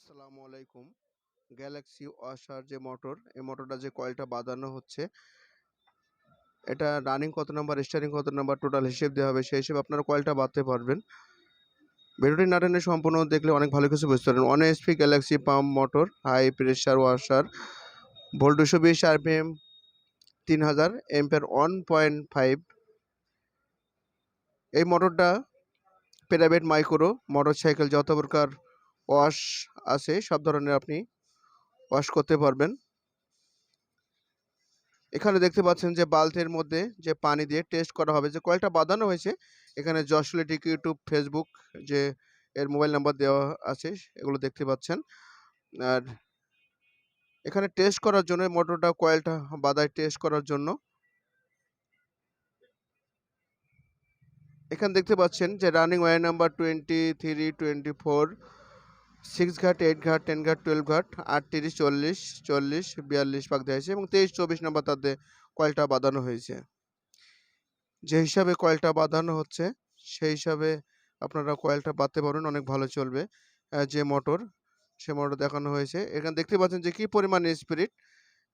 আসসালামু আলাইকুম। Galaxy washer যে মোটর, এই মোটরটা যে কয়েলটা বাঁধানো হচ্ছে, এটা রানিং কত নাম্বার, স্টার্টিং কত নাম্বার, টোটাল হিসেব দেওয়া হবে। সেই হিসেবে আপনারা কয়েলটা বাঁধতে পারবেন। ভিডিওটি না টেনে সম্পূর্ণ দেখলে অনেক ভালো কিছু বুঝতে পারবেন। 1 HP Galaxy pump motor, high pressure washer, volt 220 RPM, 3000 ampere 1.5। এই মোটরটা প্রাইভেট মাইক্রো মোটরসাইকেল যত প্রকার ওয়াশ আছে সব ধরনের আপনি ওয়াশ করতে পারবেন। এখানে দেখতে পাচ্ছেন যে বাল্বের মধ্যে যে পানি দিয়ে টেস্ট করা হবে যে কয়েলটা বাঁধানো হয়েছে। এখানে যশোর টিক ইউটিউব, ফেসবুক যে এর মোবাইল নাম্বার দেওয়া আছে এগুলো দেখতে পাচ্ছেন। আর এখানে টেস্ট করার জন্য মোটরটা কয়েলটা বাঁধায় টেস্ট করার জন্য এখানে দেখতে পাচ্ছেন যে রানিং ওয়্যার নাম্বার 23, 24, 6 ঘাট, 8 ঘাট, 10 ঘাট, 12 ঘাট, 38, 40, 40, 42 পাক দেওয়া হয়েছে এবং 23, 24 নাম্বার তাতে কয়েলটা বাঁধানো হয়েছে। যে হিসাবে কয়েলটা বাঁধানো হচ্ছে সেই হিসাবে আপনারা কয়েলটা বাঁধতে পারবেন, অনেক ভালো চলবে। যে মোটর, সে মোটর দেখানো হয়েছে। এখানে দেখতে পাচ্ছেন যে কি পরিমাণ স্পিরিট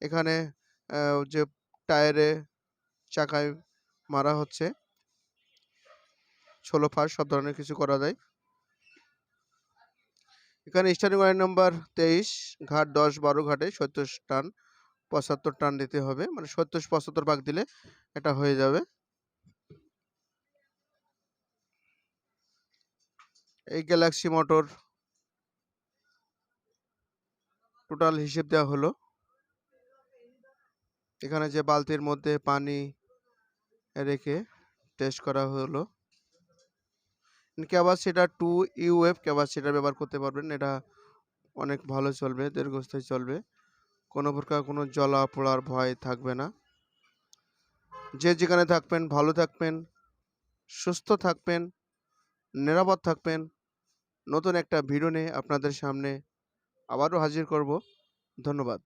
এখানে যে টায়ারে চাকায় মারা হচ্ছে। 16 ফাস সব ধরনের কিছু করা যায়। এখানে স্টার্টিং ওয়্যার নাম্বার 23, ঘাট 10, 12 ঘাটে 70 টান, 75 টান দিতে হবে, মানে 70-75 ভাগ দিলে এটা হয়ে যাবে। এই গ্যালাক্সি মোটর টোটাল হিসেব দেওয়া হলো। এখানে যে বালতির মধ্যে পানি রেখে টেস্ট করা হলো। ক্যাপাসিটার 2 UF ক্যাপাসিটার ব্যবহার করতে পারবেন। এটা অনেক ভালো চলবে, দীর্ঘস্থায়ী চলবে। কোনো প্রকার কোনো জ্বলা পোড়ার ভয় থাকবে না। যে যেখানে থাকবেন ভালো থাকবেন, সুস্থ থাকবেন, নিরাপদ থাকবেন। নতুন একটা ভিডিও নিয়ে আপনাদের সামনে আবারও হাজির করব। ধন্যবাদ।